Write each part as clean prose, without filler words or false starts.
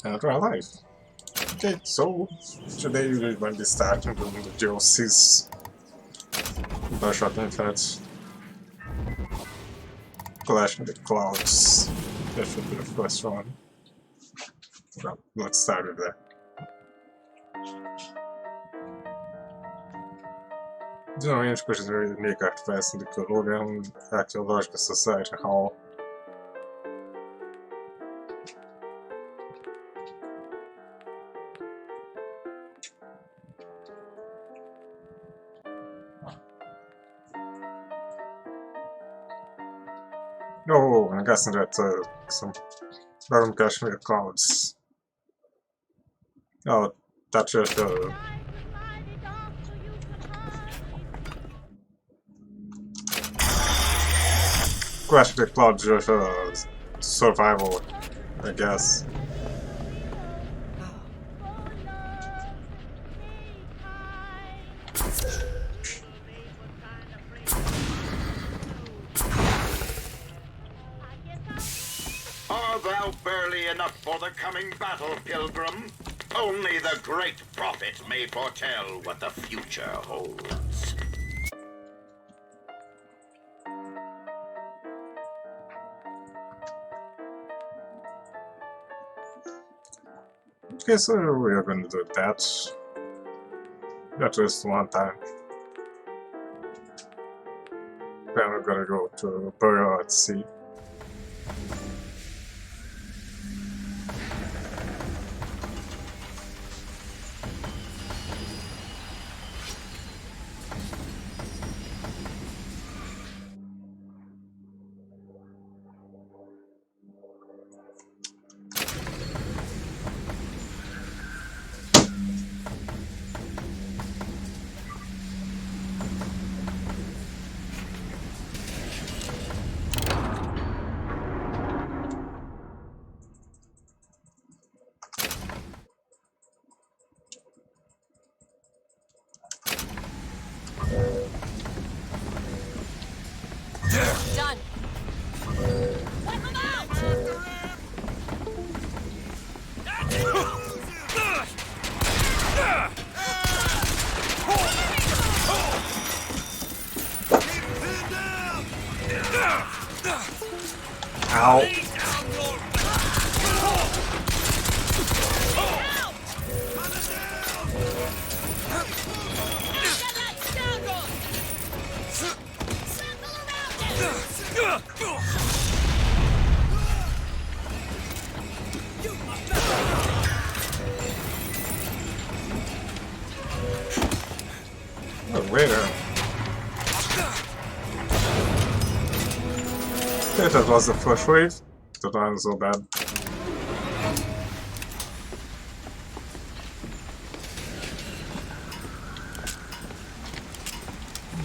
and real life. Okay, so today we're going to be starting doing the DLCs BioShock Infinite, Clash in the Clouds. That should be the first one. Well, let's start with that. Geralmente, considero unique artifacts de que lugar arqueológico Society Hall. Oh, I'm guessing that some random Kashmir clouds. Oh, that's just Clash of the Clouds just survival, I guess. Art thou barely enough for the coming battle, pilgrim? Only the great prophet may foretell what the future holds. Okay, so we are going to do that. That just one time. Then we're gonna go to Burial at Sea. Done. Wipe him out! Ow. Oh, wait a Okay, that was the first wave. That wasn't so bad.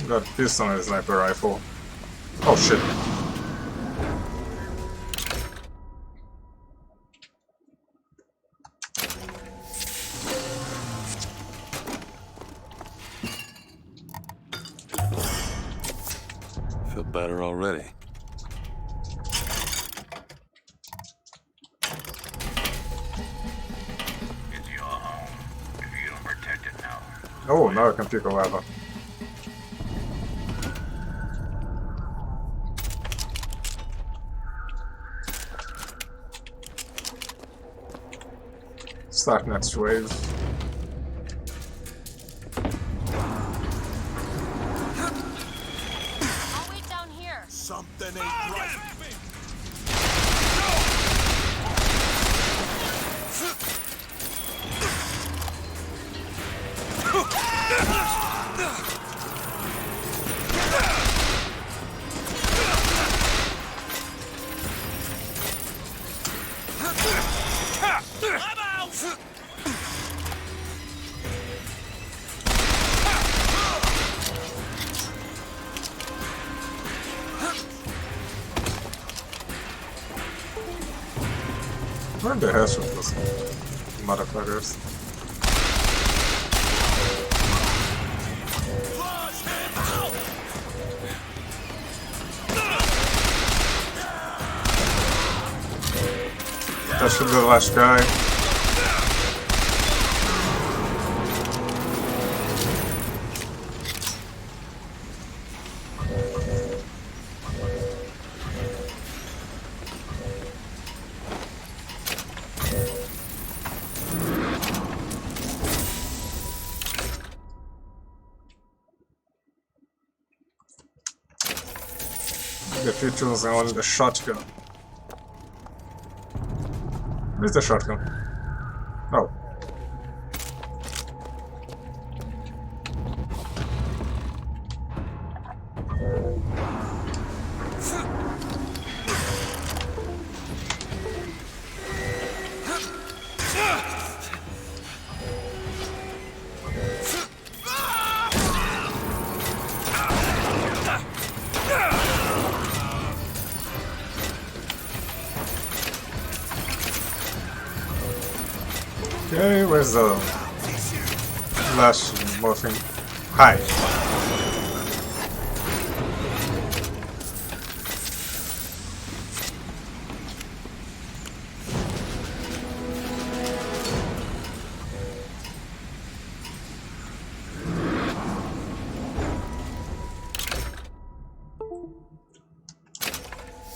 Got pistol and a sniper rifle. Oh shit. Feel better already. It's your home. If you don't protect it now. Oh, now I can pick a lever. Start next wave. I'll wait down here. Something ain't right. Where the hell should those motherfuckers? That should be the last guy. If you choose only the shotgun. Where's the shotgun? Oh. Okay, where's the last morphine? Hi.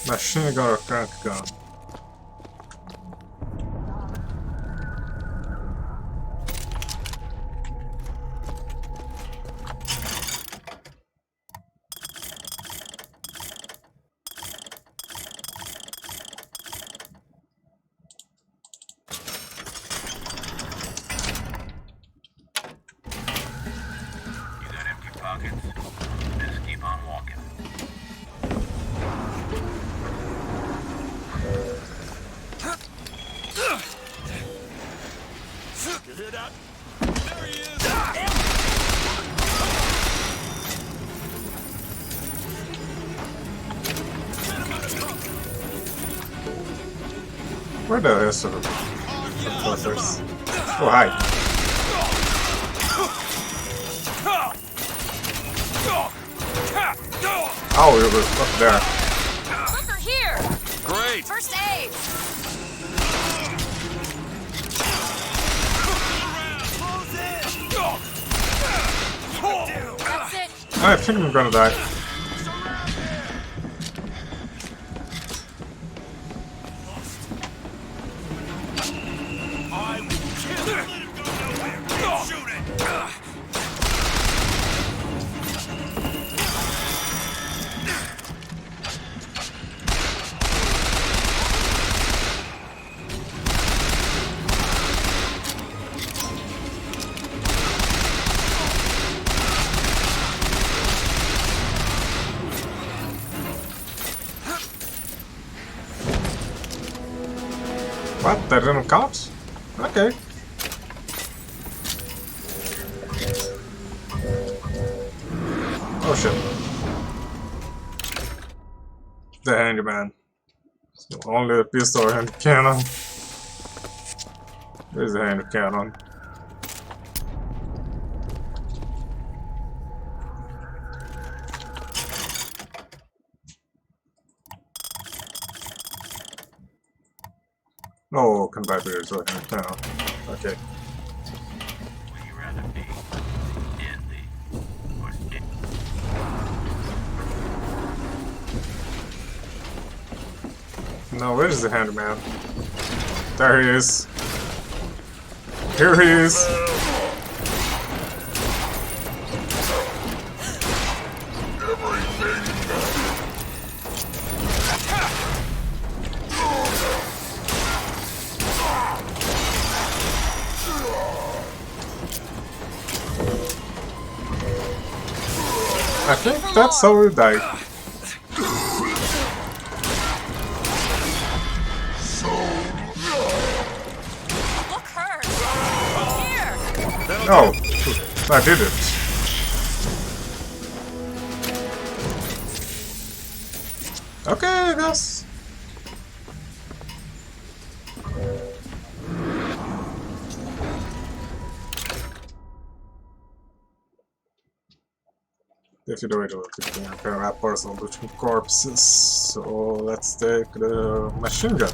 Machine gun or crank gun? You got empty pockets. Just keep on walking. You hear that? There he is! Where the rest of the buffers? Oh, hi. Oh, you were up there. Quicker here! Great! First aid! That's it! I think I'm gonna die. I will kill him! Let him go nowhere! Keep shooting! What? That didn't count? Okay. Oh shit. The handyman. So only the pistol and cannon. There's the hand cannon. Oh, compatibility is okay. No. Okay. Would you rather be in the or in? No, where's the handyman? There he is. Here he is. I think that's how we died. Look her! Here! Oh, I did it. Okay, I guess. If you do it, you can compare apples on between corpses. So let's take the machine gun.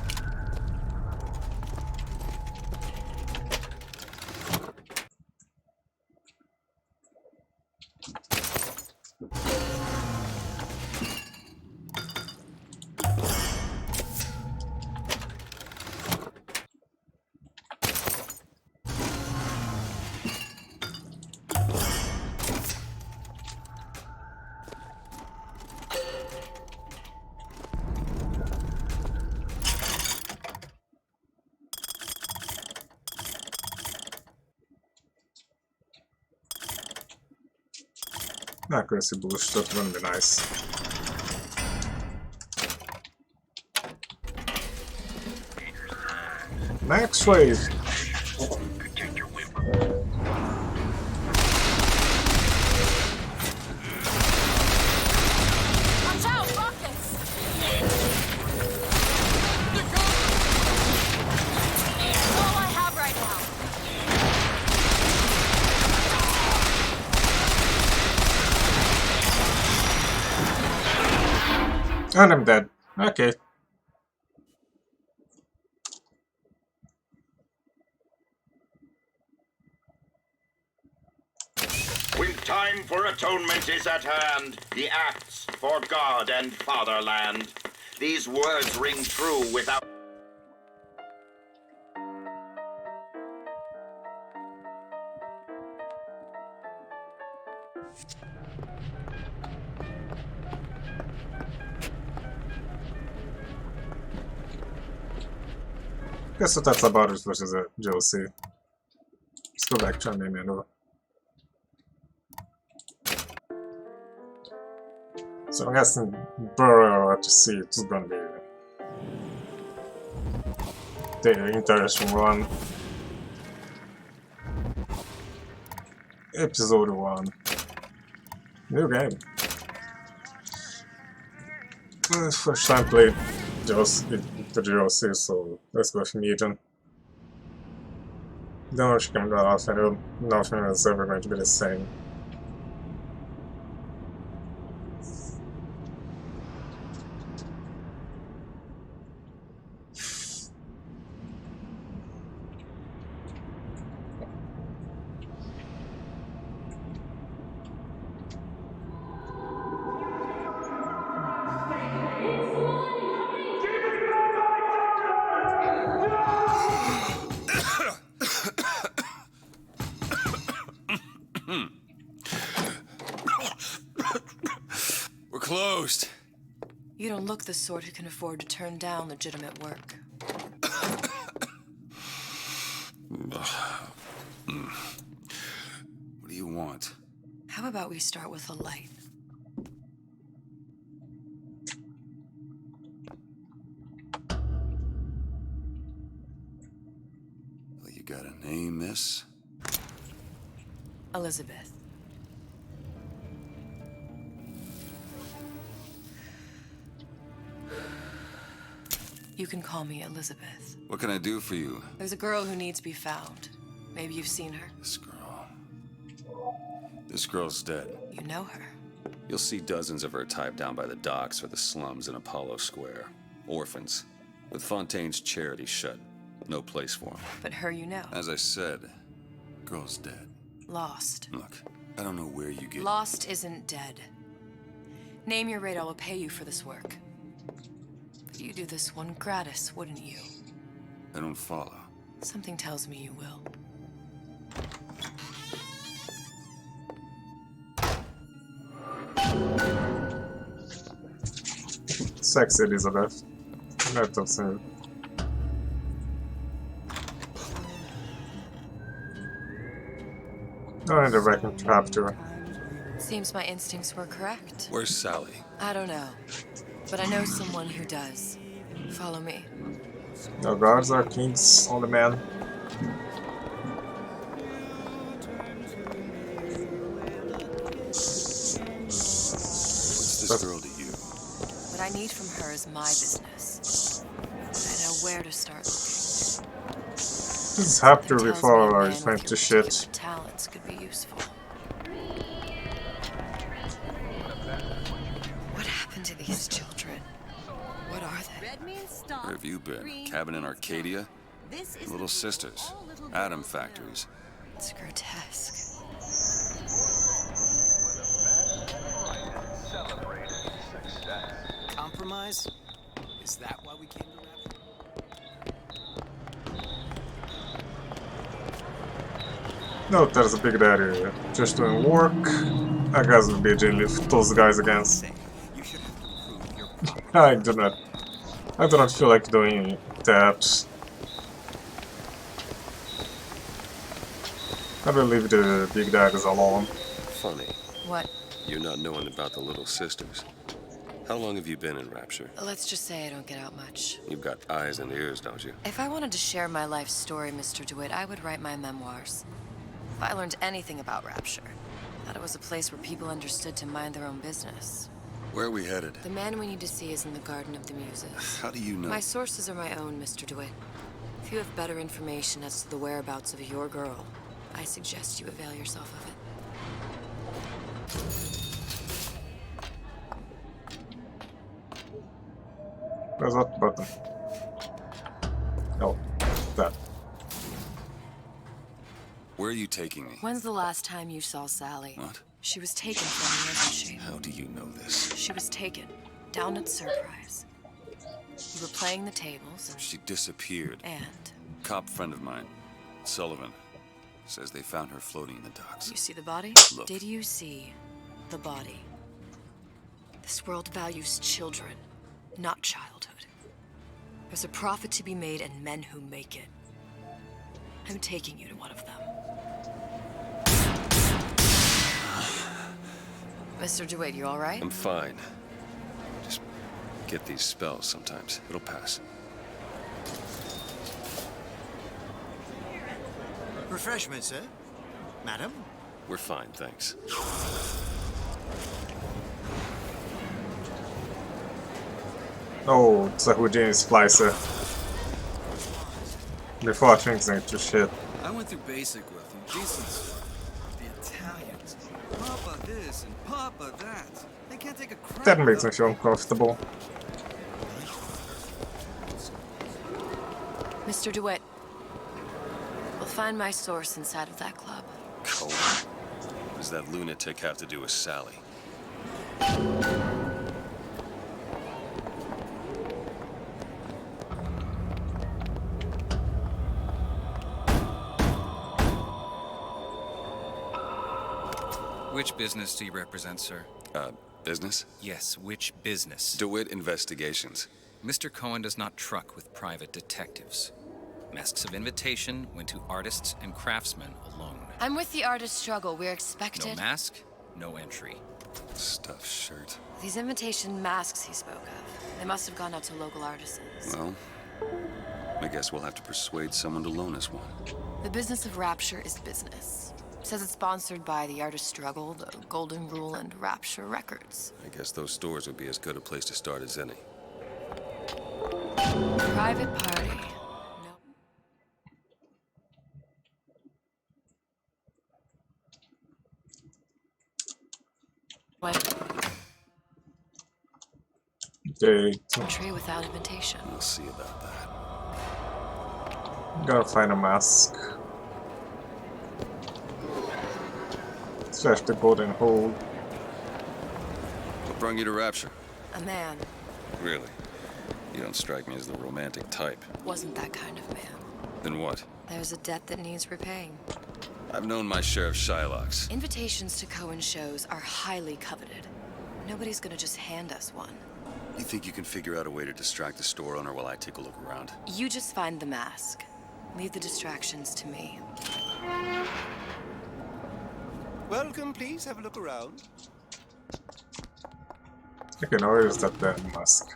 Accuracy boost, that wouldn't be nice. Max wave! Watch out, rockets! That's all I have right now. And I'm dead. Okay. When time for atonement is at hand, the acts for God and fatherland. These words ring true without... Guess what that's about it versus a DLC. Let's go back to our main menu. So I'm guessing Burrow to see it's gonna be the interesting one. Episode 1. New game. First time played the DLC, so let's go with Medium. Don't know if you can go off, and nothing is ever going to be the same. We're closed. You don't look the sort who can afford to turn down legitimate work. What do you want? How about we start with a light? Well, you got a name, miss? Elizabeth. You can call me Elizabeth. What can I do for you? There's a girl who needs to be found. Maybe you've seen her. This girl. This girl's dead. You know her. You'll see dozens of her tied down by the docks or the slums in Apollo Square. Orphans. With Fontaine's charity shut. No place for them. But her you know. As I said, girl's dead. Lost. Look, I don't know where you get... Lost isn't dead. Name your rate, I will pay you for this work. But you do this one gratis, wouldn't you? I don't follow. Something tells me you will. Sexy Elizabeth. That doesn't. Not in the reckon trap to her. Seems my instincts were correct. Where's Sally? I don't know, but I know someone who does. Follow me. No guards are kings on the man. What's this girl to you? What I need from her is my business. I know where to start looking. This is after Something tells me a before man I with went your to shit. particular talents could be useful. What happened to these children? What are they? Red means stop. Where have you been? Green Cabin in means Arcadia? stop. This is Little the sisters. all little Atom girls factories. It's grotesque. Compromise? Is that why we came to Rapture? No, there's a big daddy just doing work. I guess it'll be a lift those guys against. You should have improved your I do not feel like doing that. I will leave the big daddies alone. Funny. What? You're not knowing about the Little Sisters. How long have you been in Rapture? Let's just say I don't get out much. You've got eyes and ears, don't you? If I wanted to share my life story, Mr. DeWitt, I would write my memoirs. If I learned anything about Rapture, that it was a place where people understood to mind their own business. Where are we headed? The man we need to see is in the Garden of the Muses. How do you know? My sources are my own, Mr. DeWitt. If you have better information as to the whereabouts of your girl, I suggest you avail yourself of it. Where's that button? Oh, that. Where are you taking me? When's the last time you saw Sally? What? She was taken from me, wasn't she? How do you know this? She was taken, down at Surprise. We were playing the tables, She disappeared. and Cop friend of mine, Sullivan, says they found her floating in the docks. you see the body? Look. Did you see the body? This world values children, not childhood. There's a profit to be made and men who make it. I'm taking you to one of them. Mr. DeWitt, you all right? I'm fine. Just get these spells sometimes. It'll pass. Refreshment, sir? Madam? We're fine, thanks. Oh, it's a Houdini splicer. Before things ain't too shit. I went through basic with them. Decent stuff. The Italians. Papa this and Papa that. They can't take a crap. That makes me feel uncomfortable. Mr. DeWitt, we'll find my source inside of that club. Cohen? What does that lunatic have to do with Sally? Which business do you represent, sir? Business? Yes, which business? DeWitt Investigations. Mr. Cohen does not truck with private detectives. Masks of invitation went to artists and craftsmen alone. I'm with the artist struggle. We're No expected. mask, no entry. Stuffed shirt. These invitation masks he spoke of, they must have gone out to local artisans. Well, I guess we'll have to persuade someone to loan us one. The business of Rapture is business. Says it's sponsored by the Artist Struggle, the Golden Rule, and Rapture Records. I guess those stores would be as good a place to start as any. Private party. No. What? Date. Entry without invitation. We'll see about that. Gotta find a mask. Slash the golden hole. What brought you to Rapture? A man. Really? You don't strike me as the romantic type. Wasn't that kind of man. Then what? There's a debt that needs repaying. I've known my share of Shylocks. Invitations to Cohen shows are highly coveted. Nobody's gonna just hand us one. You think you can figure out a way to distract the store owner while I take a look around? You just find the mask. Leave the distractions to me. Welcome, please have a look around. Okay, now where is that damn mask?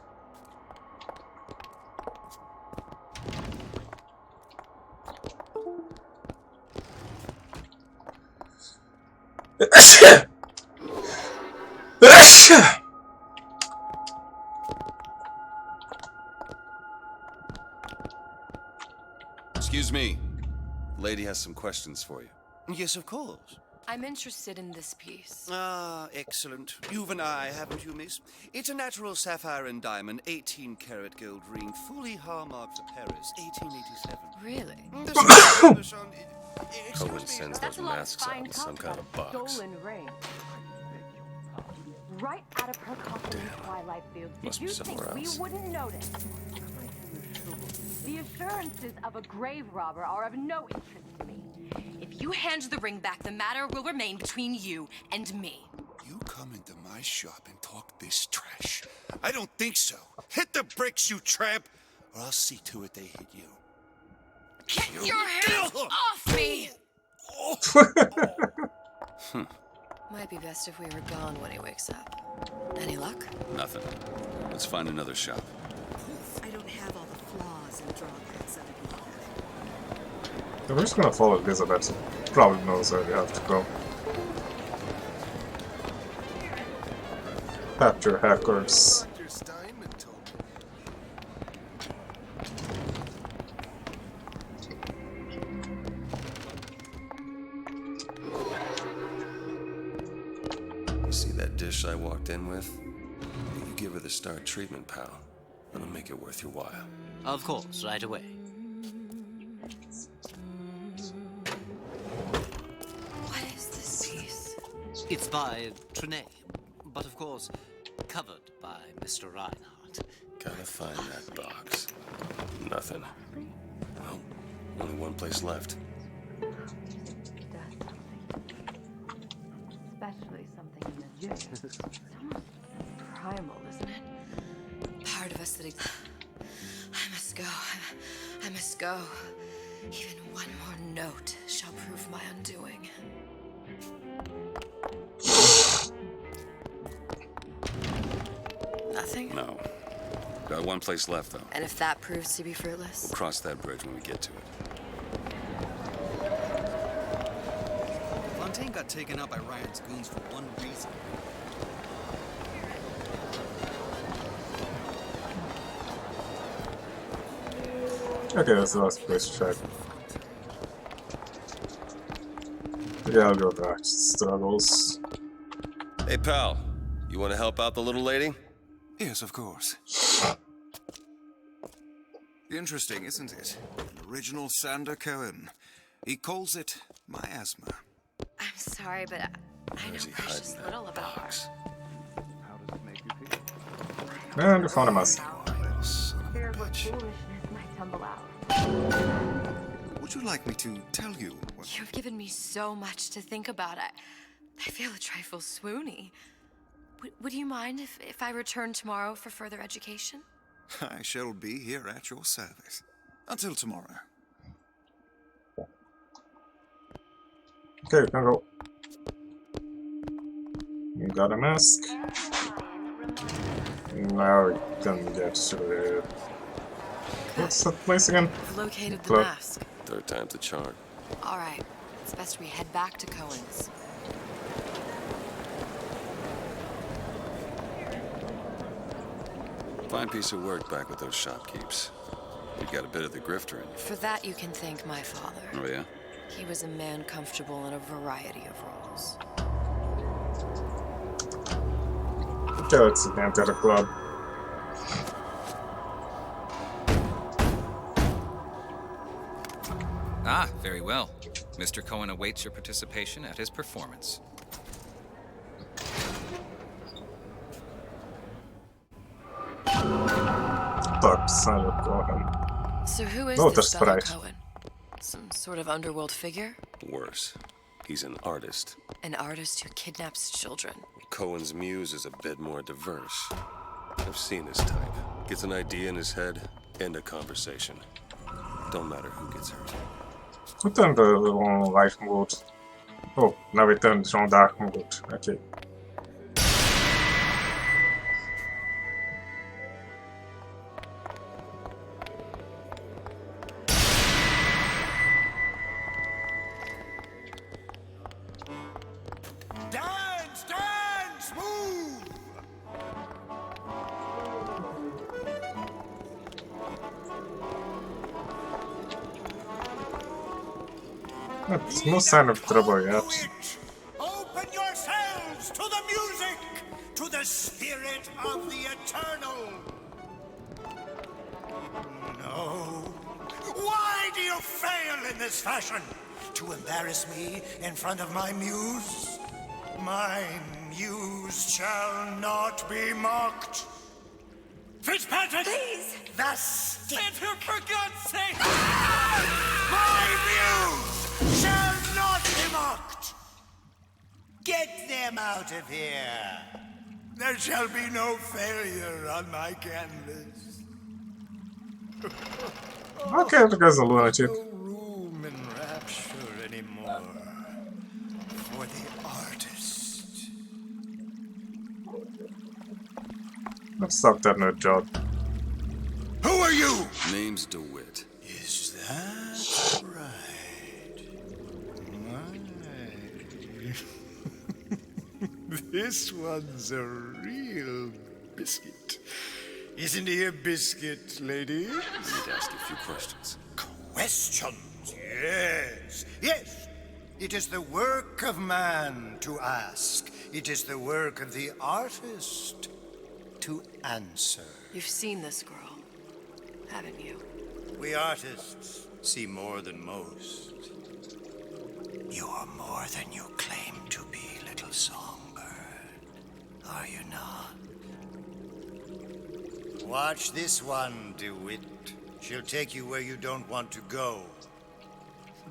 Excuse me. The lady has some questions for you. Yes, of course. I'm interested in this piece. Ah, excellent. You've an eye, haven't you, miss? It's a natural sapphire and diamond, 18-karat gold ring, fully hallmarked for Paris, 1887. Really? Cohen sends those masks out in some kind of box. Stolen ring. Right out of her coffin in Twilight Fields. Must Did be you think somewhere we else. wouldn't notice? The assurances of a grave robber are of no interest to me. If you hand the ring back, the matter will remain between you and me. You come into my shop and talk this trash. I don't think so. Hit the bricks, you tramp, or I'll see to it they hit you. Get your hands off me! Might be best if we were gone when he wakes up. Any luck? Nothing. Let's find another shop. I don't have all the flaws and drawbacks other people have. We're just gonna follow Elizabeth. Probably knows where we have to go. Capture hackers. You see that dish I walked in with? You give her the star treatment, pal. That'll make it worth your while. Of course, right away. What is this piece? It's by Trine, but of course, covered by Mr. Reinhardt. Gotta find that box. Nothing. Well, only one place left. Especially something in the gym. It's almost primal, isn't it? Part of us that I must go. I must go. Even one more note shall prove my undoing. Nothing? No. Got one place left, though. And if that proves to be fruitless? We'll cross that bridge when we get to it. Fontaine got taken out by Ryan's goons for one reason. Okay, that's the last place to check. Yeah, I'll go back to struggles. Hey, pal. You want to help out the little lady? Yes, of course. Interesting, isn't it? An original Sander Cohen. He calls it miasma. I'm sorry, but I know Where's he precious hiding little that about her. box? How does it make you feel? And we found a mask. Little son of a Fear of what bitch. foolishness might tumble out. Would you like me to tell you what... You've given me so much to think about. I feel a trifle swoony. Would you mind if I return tomorrow for further education? I shall be here at your service. Until tomorrow. Okay, we can go. We got a mask. Now we can get to the... What's that place again? I've located the Club. mask. Third time's the charm. All right, it's best we head back to Cohen's. Fine piece of work back with those shopkeeps. You got a bit of the grifter in you. For that, you can thank my father. Oh, yeah? He was a man comfortable in a variety of roles. Okay, let's enter the club. Ah, very well. Mr. Cohen awaits your participation at his performance. Так, Sander Cohen. So who is Oh, this that's fellow right. Cohen? Some sort of underworld figure? Worse. He's an artist. An artist who kidnaps children. Cohen's muse is a bit more diverse. I've seen his type. Gets an idea in his head, end a conversation. Don't matter who gets hurt. Who turned on light mode? Oh, now we turned it on dark mode. Okay. Dance, dance, move! That's no sign of trouble yet. Open yourselves to the music, to the spirit of the eternal. No. Why do you fail in this fashion? To embarrass me in front of my muse? My muse shall not be mocked. Fitzpatrick! Please! The stick! For God's sake! My muse shall not be mocked! Get them out of here! There shall be no failure on my canvas. Okay, the guy's a lunatic. No room in rapture anymore for the artist. Let's stop that nerd job. Who are you? Name's DeWitt. Is that right? This one's a real biscuit. Isn't he a biscuit, lady? I need to ask you a few questions. Questions? Yes. Yes. It is the work of man to ask. It is the work of the artist to answer. You've seen this girl, haven't you? We artists see more than most. You are more than you claim to be, little songbird. Are you not? Watch this one, DeWitt. She'll take you where you don't want to go.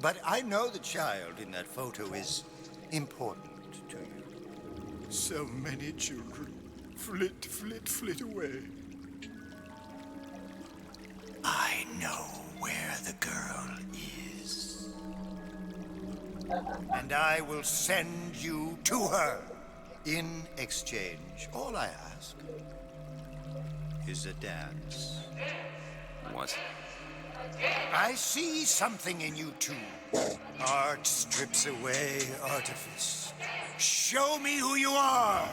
But I know the child in that photo is important to you. So many children flit, flit, flit away. I know where the girl is. And I will send you to her. In exchange, all I ask is a dance. What? I see something in you two. Art strips away artifice. Show me who you are,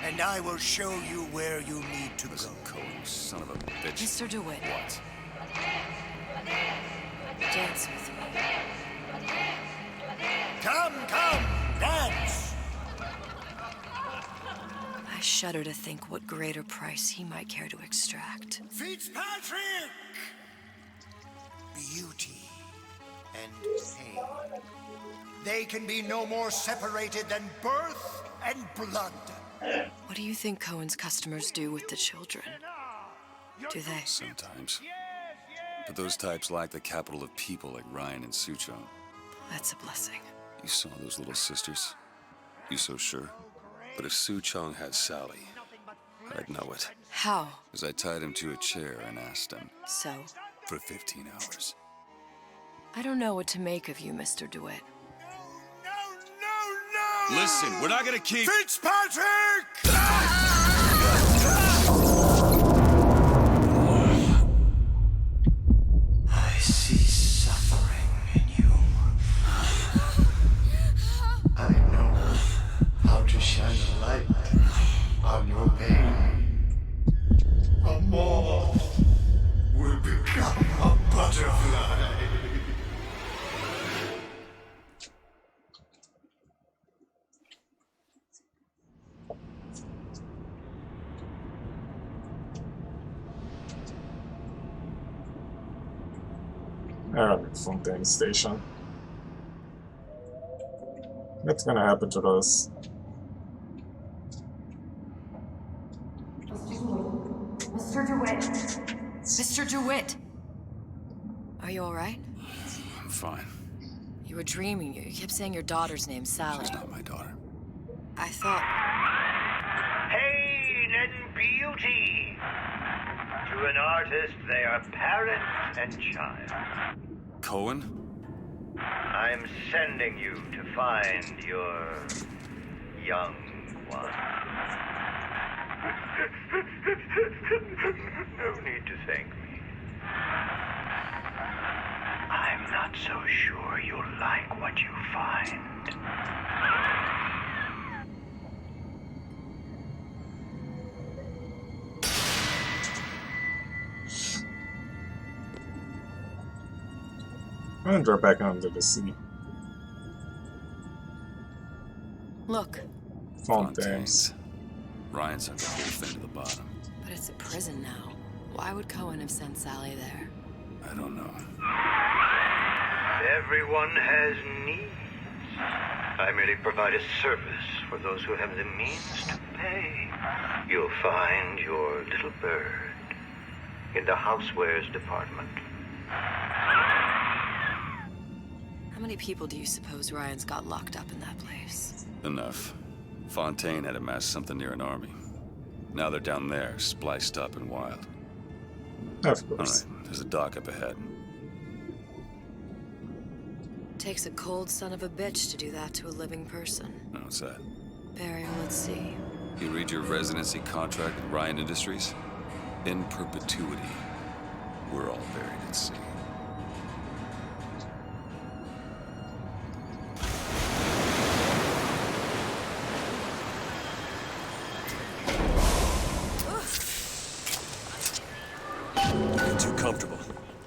and I will show you where you need to Listen, go. Cohen, you son of a bitch. Mr. DeWitt, What? dance with me. Come, dance! I shudder to think what greater price he might care to extract. Fitzpatrick! Beauty and pain. They can be no more separated than birth and blood. What do you think Cohen's customers do with the children? Do they? Sometimes. But those types lack the capital of people like Ryan and Suchong. That's a blessing. You saw those little sisters? You so sure? But if Suchong had Sally, I'd know it. How? As I tied him to a chair and asked him So? for 15 hours. I don't know what to make of you, Mr. DeWitt. No! Listen, we're not gonna keep... Fitzpatrick! I see suffering in you. I know how to shine a light on your pain. A moth will become a butterfly. Alright, Fontaine Station. What's gonna happen to us? Mr. DeWitt! Mr. DeWitt! Are you alright? I'm fine. You were dreaming. You kept saying your daughter's name, Sally. She's not my daughter. I thought... Pain and beauty. To an artist, they are parent and child. Cohen? I'm sending you to find your young one. No need to thank me. I'm not so sure you'll like what you find. I'm gonna drop back under the sea. Look, Fontaines. Ryan sent the whole thing to the bottom. but it's a prison now. Why would Cohen have sent Sally there? I don't know. Everyone has needs. I merely provide a service for those who have the means to pay. You'll find your little bird in the housewares department. How many people do you suppose Ryan's got locked up in that place? Enough. Fontaine had amassed something near an army. Now they're down there, spliced up and wild. Of course. Alright, there's a dock up ahead. Takes a cold son of a bitch to do that to a living person. What's that? Barry, let's see. You read your residency contract with Ryan Industries? In perpetuity, we're all buried at sea. Get too comfortable.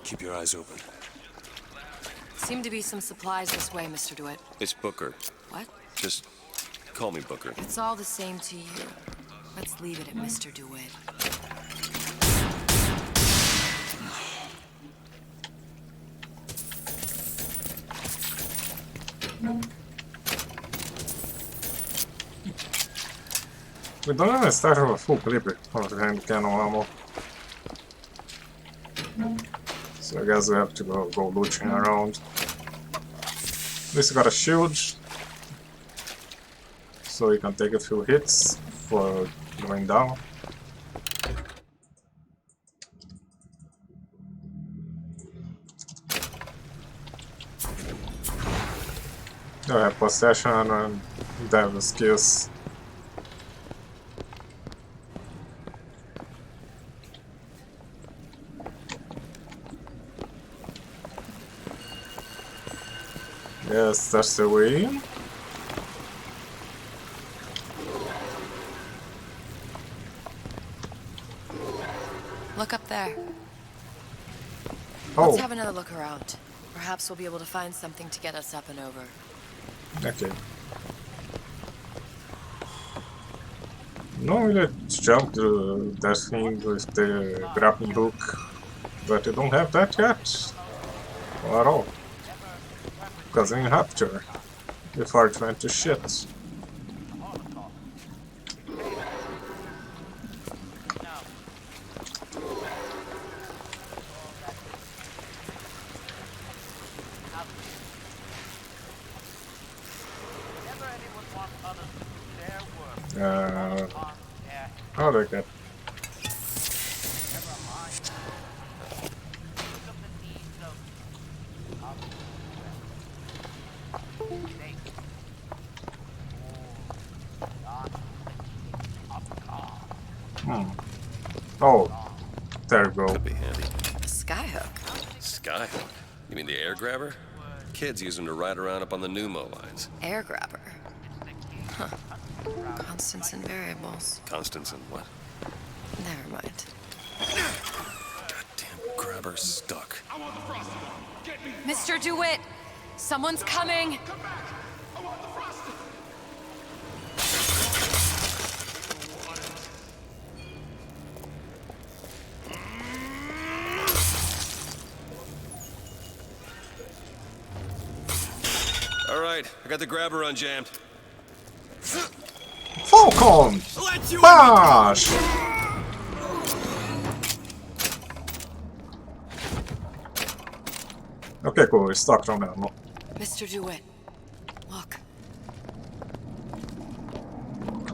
Keep your eyes open. Seem to be some supplies this way, Mr. DeWitt. It's Booker. What? Just call me Booker. It's all the same to you. Let's leave it at Mr. DeWitt. We don't even start with a full clip of hand cannon ammo. So I guess we have to go looting around. At least we got a shield, so you can take a few hits for going down. I have possession and devil's kiss. Yes, that's the way. Look up there. Oh, Let's have another look around. Perhaps we'll be able to find something to get us up and over. okay. No, let's jump to that thing with the grappling hook, but I don't have that yet. Not at all. Because I have to before it went to shit. How do I get? Oh, there you go. Could be handy. A skyhook. Skyhook? You mean the air grabber? Kids use them to ride around up on the pneumo lines. Air grabber. Huh. Constants and variables. Constance and what? Never mind. Goddamn grabber stuck. Mr. DeWitt! Someone's coming! All right, I got the grabber unjammed. Falcon! Bash! Okay, cool, we're stuck from ammo. Mr. DeWitt, look.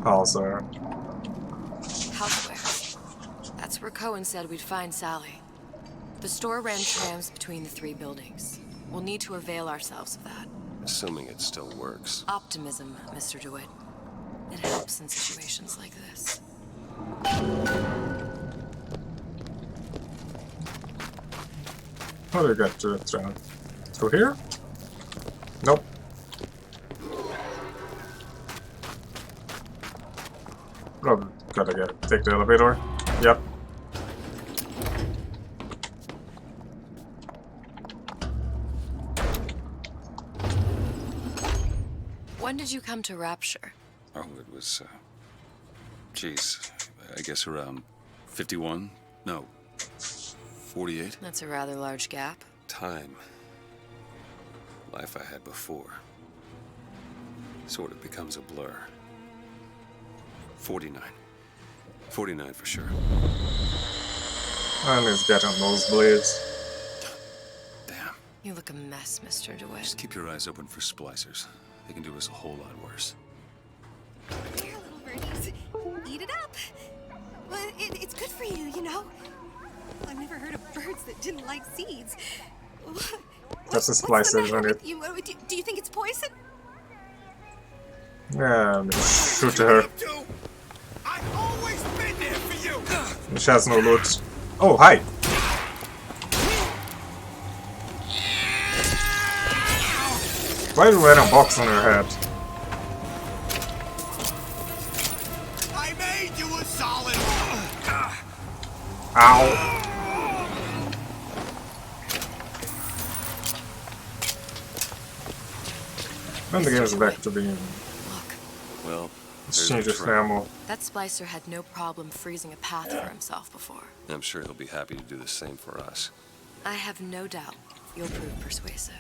Hauser. Houseware. That's where Cohen said we'd find Sally. The store ran trams between the three buildings. We'll need to avail ourselves of that. Assuming it still works. Optimism, Mr. DeWitt. It helps in situations like this. How do you get to the tram? Through here? Nope. Probably gotta take the elevator. Yep. When did you come to Rapture? Oh, it was, geez, I guess around 51? No, 48? That's a rather large gap. Time. Life I had before. Sort of becomes a blur. 49. 49 for sure. And he's getting nosebleeds. Damn. You look a mess, Mr. DeWitt. Just keep your eyes open for splicers. They can do us a whole lot worse. Here, little birdies. Eat it up. Well, it's good for you, you know. I've never heard of birds that didn't like seeds. That's a splicer, isn't it? Do you think it's poison? Yeah, I'm gonna shoot her. She has no loot. Oh, hi! Why are you wearing a box on your head? I made you a solid. Ow! And the game's back to being Look, Well, there's exchange the of trail. ammo. that splicer had no problem freezing a path for himself before. I'm sure he'll be happy to do the same for us. I have no doubt you'll prove persuasive.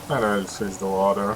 And I'll face the water.